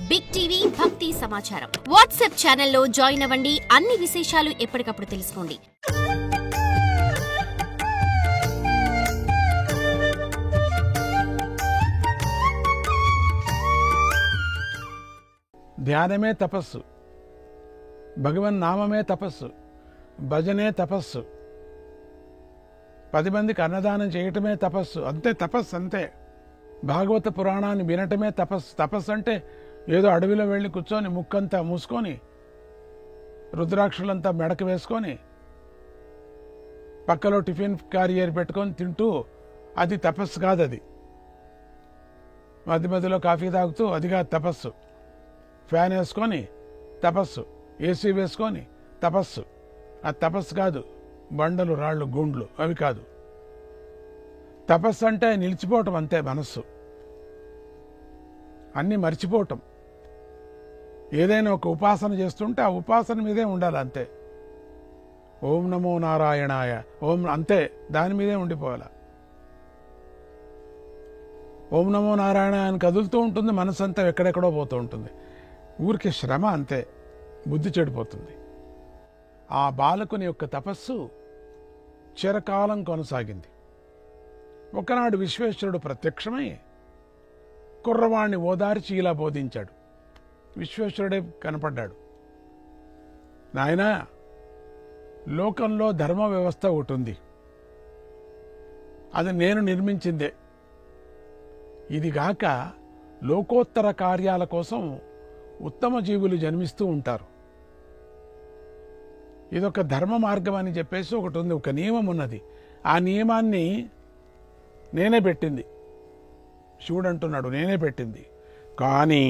Big TV భక్తి సమాచారం WhatsApp ఛానల్లో జాయిన్ అవ్వండి. అన్ని విశేషాలు ఎప్పటికప్పుడు తెలుసుకోండి. ధ్యానమే తపస్సు, భగవన్ నామమే తపస్సు, భజనే తపస్సు, 10 మందికి అన్నదానం చేయటమే తపస్సు. అంతే తపస్సు, అంతే. భాగవత పురాణాన్ని వినటమే తపస్సు. తపస్సు అంటే ఏదో అడవిలో వెళ్ళి కూర్చొని ముక్కంతా మూసుకొని రుద్రాక్షులంతా మెడకు వేసుకొని పక్కలో టిఫిన్ క్యారియర్ పెట్టుకొని తింటూ అది తపస్సు కాదు. అది మధ్య మధ్యలో కాఫీ తాగుతూ అది కాదు తపస్సు. ఫ్యాన్ వేసుకొని తపస్సు, ఏసీ వేసుకొని తపస్సు. అది తపస్సు కాదు. బండలు రాళ్ళు గుండ్లు అవి కాదు. తపస్సు అంటే నిలిచిపోవటం, అంతే. మనస్సు అన్నీ మర్చిపోవటం. ఏదైనా ఒక ఉపాసన చేస్తుంటే ఆ ఉపాసన మీదే ఉండాలి, అంతే. ఓం నమో నారాయణాయ, ఓం, అంతే. దాని మీదే ఉండిపోవాలి. ఓం నమో నారాయణ అని కదులుతూ ఉంటుంది, మనసు అంతా ఎక్కడెక్కడో పోతూ ఉంటుంది. ఊరికి శ్రమ, అంతే. బుద్ధి చెడిపోతుంది. ఆ బాలకుని యొక్క తపస్సు చిరకాలం కొనసాగింది. ఒకనాడు విశ్వేశ్వరుడు ప్రత్యక్షమై కుర్రవాణ్ణి ఓదార్చి ఇలా బోధించాడు. విశ్వేశ్వరుడే కనపడ్డాడు. నాయనా, లోకంలో ధర్మ వ్యవస్థ ఒకటి ఉంది. అది నేను నిర్మించిందే. ఇదిగాక లోకోత్తర కార్యాల కోసం ఉత్తమ జీవులు జన్మిస్తూ ఉంటారు. ఇదొక ధర్మ మార్గం అని చెప్పేసి ఒకటి ఉంది, ఒక నియమం ఉన్నది. ఆ నియమాన్ని నేనే పెట్టింది. శివుడు అంటున్నాడు, నేనే పెట్టింది. కానీ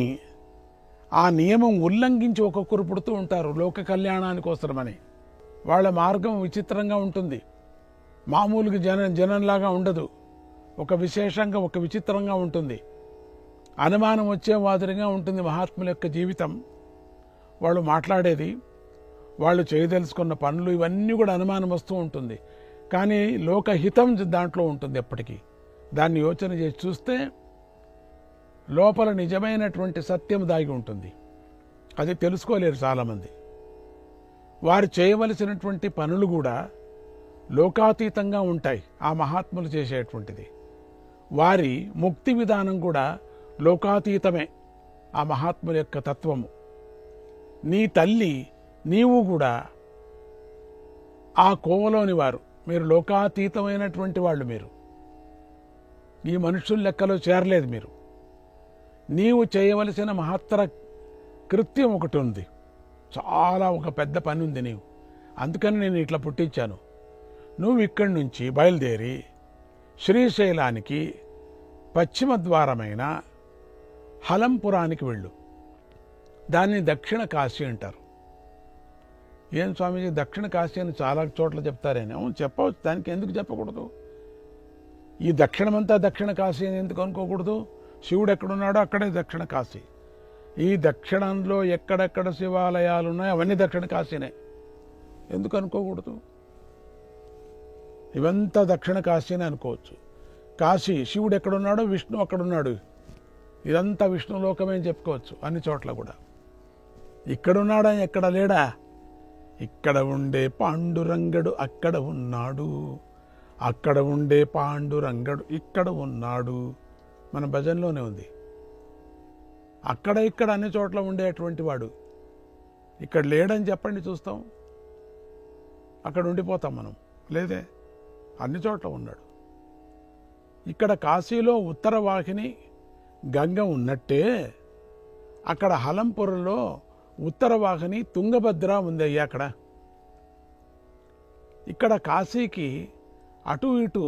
ఆ నియమం ఉల్లంఘించి ఒక్కొక్కరు పుడుతూ ఉంటారు లోక కళ్యాణానికోసమని. వాళ్ళ మార్గం విచిత్రంగా ఉంటుంది. మామూలుగా జనంలాగా ఉండదు. ఒక విశేషంగా, ఒక విచిత్రంగా ఉంటుంది. అనుమానం వచ్చే మాదిరిగా ఉంటుంది మహాత్ముల యొక్క జీవితం. వాళ్ళు మాట్లాడేది, వాళ్ళు చేయదలుచుకున్న పనులు, ఇవన్నీ కూడా అనుమానం వస్తూ ఉంటుంది. కానీ లోకహితం దాంట్లో ఉంటుంది ఎప్పటికీ. దాన్ని యోచన చేసి చూస్తే లోపల నిజమైనటువంటి సత్యం దాగి ఉంటుంది. అది తెలుసుకోలేరు చాలామంది. వారు చేయవలసినటువంటి పనులు కూడా లోకాతీతంగా ఉంటాయి, ఆ మహాత్ములు చేసేటువంటిది. వారి ముక్తి విధానం కూడా లోకాతీతమే, ఆ మహాత్ముల యొక్క తత్వము. నీ తల్లి, నీవు కూడా ఆ కోవలోని వారు. మీరు లోకాతీతమైనటువంటి వాళ్ళు. మీరు ఈ మనుషుల లెక్కలో చేరలేదు. మీరు నీవు చేయవలసిన మహత్తర కృత్యం ఒకటి ఉంది. చాలా ఒక పెద్ద పని ఉంది నీవు. అందుకని నేను ఇట్లా పుట్టించాను. నువ్వు ఇక్కడి నుంచి బయలుదేరి శ్రీశైలానికి పశ్చిమ ద్వారమైన హలంపురానికి వెళ్ళు. దాన్ని దక్షిణ కాశీ అంటారు. ఏం స్వామీజీ, దక్షిణ కాశీ అని చాలా చోట్ల చెప్తారేనే. అవును, చెప్పవచ్చు. దానికి ఎందుకు చెప్పకూడదు? ఈ దక్షిణమంతా దక్షిణ కాశీ అని ఎందుకు అనుకోకూడదు? శివుడు ఎక్కడున్నాడో అక్కడే దక్షిణ కాశీ. ఈ దక్షిణంలో ఎక్కడెక్కడ శివాలయాలు ఉన్నాయో అవన్నీ దక్షిణ కాశీనే. ఎందుకు అనుకోకూడదు? ఇవంతా దక్షిణ కాశీ అని అనుకోవచ్చు. కాశీ, శివుడు ఎక్కడున్నాడో విష్ణు అక్కడున్నాడు. ఇదంతా విష్ణులోకమే అని చెప్పుకోవచ్చు అన్ని చోట్ల కూడా. ఇక్కడున్నాడా, ఎక్కడ లేడా? ఇక్కడ ఉండే పాండురంగడు అక్కడ ఉన్నాడు, అక్కడ ఉండే పాండురంగడు ఇక్కడ ఉన్నాడు. మన భజనలోనే ఉంది. అక్కడ ఇక్కడ అన్ని చోట్ల ఉండేటువంటి వాడు ఇక్కడ లేడని చెప్పండి, చూస్తాం. అక్కడ ఉండిపోతాం మనం. లేదే, అన్ని చోట్ల ఉన్నాడు. ఇక్కడ కాశీలో ఉత్తర వాహిని గంగ ఉన్నట్టే అక్కడ హలంపురంలో ఉత్తర వాహిని తుంగభద్ర ఉందయ్యా. అక్కడ ఇక్కడ కాశీకి అటు ఇటు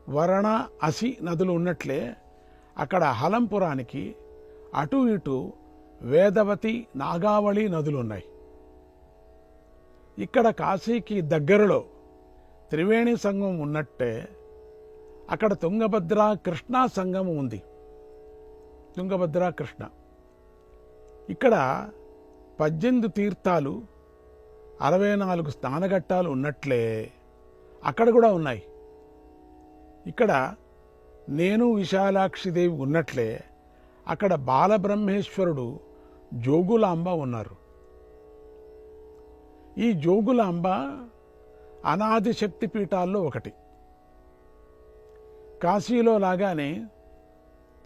వరణ, అసి నదులు ఉన్నట్లే అక్కడ హలంపురానికి అటు ఇటు వేదవతి, నాగావళి నదులు ఉన్నాయి. ఇక్కడ కాశీకి దగ్గరలో త్రివేణి సంగమం ఉన్నట్టే అక్కడ తుంగభద్ర కృష్ణా సంగమం ఉంది. తుంగభద్ర కృష్ణ. ఇక్కడ 18 తీర్థాలు, 64 స్నానఘట్టాలు ఉన్నట్లే అక్కడ కూడా ఉన్నాయి. ఇక్కడ నేను విశాలాక్షిదేవి ఉన్నట్లే అక్కడ బాలబ్రహ్మేశ్వరుడు జోగులాంబ ఉన్నారు. ఈ జోగులాంబ అనాది శక్తి పీఠాల్లో ఒకటి. కాశీలో లాగానే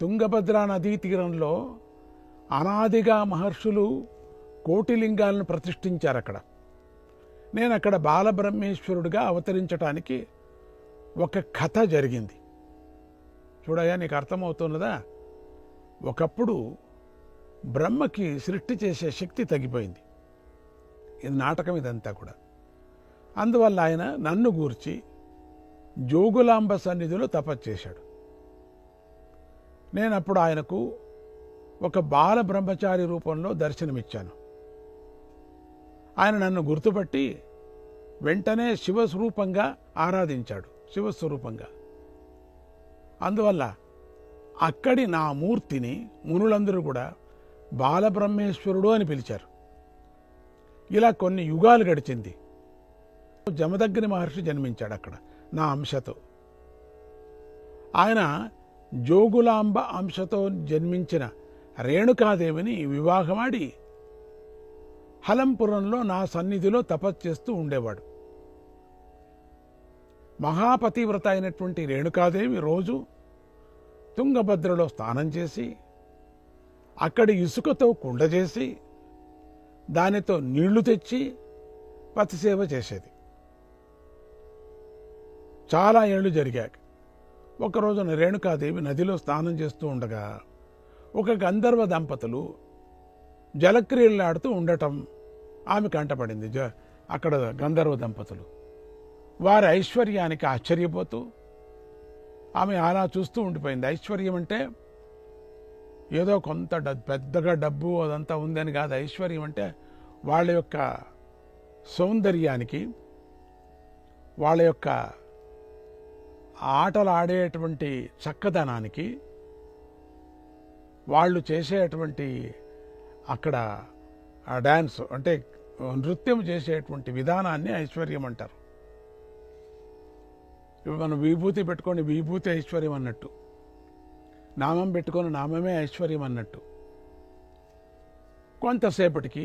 తుంగభద్రా నదీ తీరంలో అనాదిగా మహర్షులు కోటిలింగాలను ప్రతిష్ఠించారు. అక్కడ నేను అక్కడ బాలబ్రహ్మేశ్వరుడిగా అవతరించటానికి ఒక కథ జరిగింది. చూడయ్యా, నీకు అర్థమవుతున్నదా? ఒకప్పుడు బ్రహ్మకి సృష్టి చేసే శక్తి తగ్గిపోయింది. ఇది నాటకం ఇదంతా కూడా. అందువల్ల ఆయన నన్ను గూర్చి జోగులాంబ సన్నిధిలో తపస్సు చేశాడు. నేనప్పుడు ఆయనకు ఒక బాల బ్రహ్మచారి రూపంలో దర్శనమిచ్చాను. ఆయన నన్ను గుర్తుపట్టి వెంటనే శివస్వరూపంగా ఆరాధించాడు, శివస్వరూపంగా. అందువల్ల అక్కడి నా మూర్తిని మునులందరూ కూడా బాలబ్రహ్మేశ్వరుడు అని పిలిచారు. ఇలా కొన్ని యుగాలు గడిచింది. జమదగ్ని మహర్షి జన్మించాడు అక్కడ నా అంశతో. ఆయన జోగులాంబ అంశతో జన్మించిన రేణుకాదేవిని వివాహమాడి హలంపురంలో నా సన్నిధిలో తపస్సు చేస్తూ ఉండేవాడు. మహాపతివ్రత అయినటువంటి రేణుకాదేవి రోజు తుంగభద్రలో స్నానం చేసి అక్కడి ఇసుకతో కుండ చేసి దానితో నీళ్లు తెచ్చి పతిసేవ చేసేది. చాలా ఏళ్లు జరిగాక ఒకరోజున రేణుకాదేవి నదిలో స్నానం చేస్తూ ఉండగా ఒక గంధర్వ దంపతులు జలక్రియలాడుతూ ఉండటం ఆమె కంటపడింది. అక్కడ గంధర్వ దంపతులు వారి ఐశ్వర్యానికి ఆశ్చర్యపోతూ ఆమె అలా చూస్తూ ఉండిపోయింది. ఐశ్వర్యం అంటే ఏదో కొంత పెద్దగా డబ్బు అదంతా ఉందని కాదు. ఐశ్వర్యం అంటే వాళ్ళ యొక్క సౌందర్యానికి, వాళ్ళ యొక్క ఆటలు ఆడేటువంటి చక్కదనానికి, వాళ్ళు చేసేటువంటి అక్కడ ఆ డ్యాన్స్ అంటే నృత్యం చేసేటువంటి విధానాన్ని ఐశ్వర్యం అంటారు. ఇప్పుడు మనం విభూతి పెట్టుకొని విభూతి ఐశ్వర్యం అన్నట్టు, నామం పెట్టుకొని నామమే ఐశ్వర్యం అన్నట్టు. కొంతసేపటికి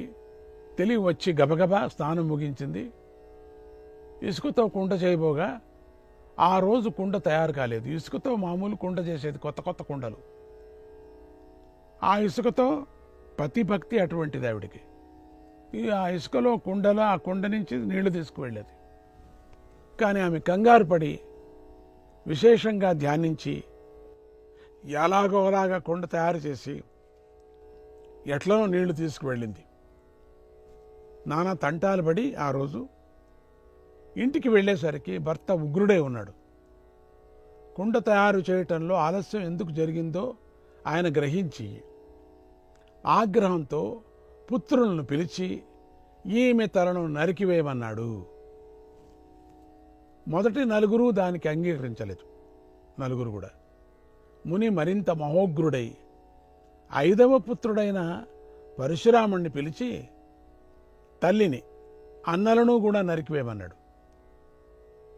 తెలివి వచ్చి గబగబా స్నానం ముగించింది. ఇసుకతో కుండ చేయబోగా ఆ రోజు కుండ తయారు కాలేదు. ఇసుకతో మామూలు కుండ చేసేది, కొత్త కొత్త కుండలు. ఆ ఇసుకతో పతిభక్తి అటువంటిది ఆవిడికి. ఆ ఇసుకలో కుండలో ఆ కుండ నుంచి నీళ్లు తీసుకువెళ్ళేది. కానీ ఆమె కంగారు పడి విశేషంగా ధ్యానించి ఎలాగోలాగా కుండ తయారు చేసి ఎట్లనో నీళ్లు తీసుకువెళ్ళింది. నానా తంటాలు పడి ఆ రోజు ఇంటికి వెళ్ళేసరికి భర్త ఉగ్రుడై ఉన్నాడు. కుండ తయారు చేయటంలో ఆలస్యం ఎందుకు జరిగిందో ఆయన గ్రహించి ఆగ్రహంతో పుత్రులను పిలిచి ఈమె తలను నరికివేయమన్నాడు. మొదటి నలుగురు దానికి అంగీకరించలేదు. నలుగురు కూడా. ముని మరింత మహోగ్రుడై 5వ పుత్రుడైన పరశురాముణ్ణి పిలిచి తల్లిని అన్నలను కూడా నరికివేయమన్నాడు.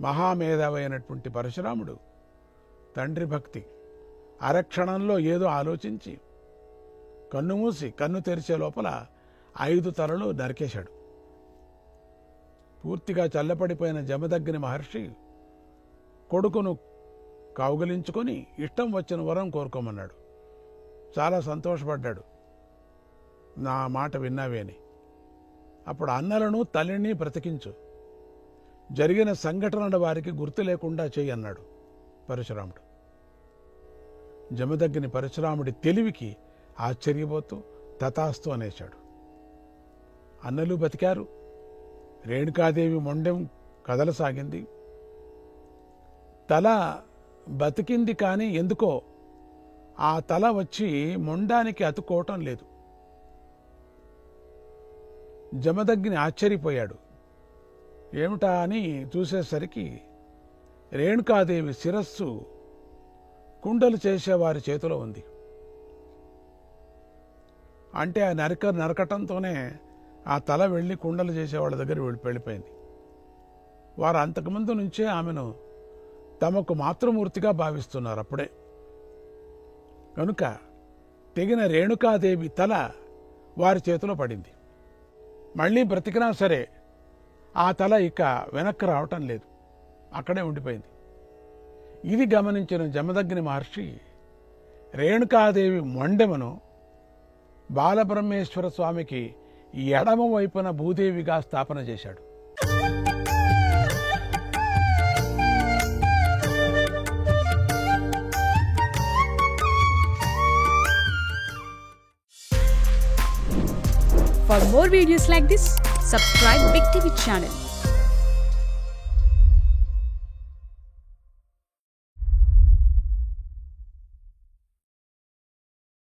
మహామేధావైనటువంటి పరశురాముడు తండ్రి భక్తి అరక్షణంలో ఏదో ఆలోచించి కన్ను మూసి కన్ను తెరిచే లోపల 5 తలలు నరికేశాడు. పూర్తిగా చల్లపడిపోయిన జమదగ్ని మహర్షి కొడుకును కౌగిలించుకొని ఇష్టం వచ్చిన వరం కోరుకోమన్నాడు. చాలా సంతోషపడ్డాడు, నా మాట విన్నావే అని. అప్పుడు అన్నలను తల్లిని బ్రతికించు, జరిగిన సంఘటనల వారికి గుర్తు లేకుండా చెయ్యి అన్నాడు పరశురాముడు. జమదగ్ని పరశురాముడి తెలివికి ఆశ్చర్యపోతూ తథాస్తు అనేశాడు. అన్నలు బతికారు. రేణుకాదేవి మొండెం కదలసాగింది. తల బతికింది, కానీ ఎందుకో ఆ తల వచ్చి మొండానికి అతుక్కోవటం లేదు. జమదగ్ని ఆశ్చర్యపోయాడు. ఏమిటా అని చూసేసరికి రేణుకాదేవి శిరస్సు కుండలు చేసేవారి చేతిలో ఉంది. అంటే ఆ నరకటంతోనే ఆ తల వెళ్ళి కుండలు చేసేవాళ్ళ దగ్గర వెళ్ళిపోయింది. వారు అంతకుముందు నుంచే ఆమెను తమకు మాతృమూర్తిగా భావిస్తున్నారు. అప్పుడే కనుక తెగిన రేణుకాదేవి తల వారి చేతిలో పడింది. మళ్ళీ బ్రతికినా సరే ఆ తల ఇక వెనక్కి రావటం లేదు, అక్కడే ఉండిపోయింది. ఇది గమనించిన జమదగ్ని మహర్షి రేణుకాదేవి మొండెమను బాలబ్రహ్మేశ్వర స్వామికి ఎడమ వైపున భూదేవిగా స్థాపన చేశాడు. For more videos like this, subscribe Big TV channel.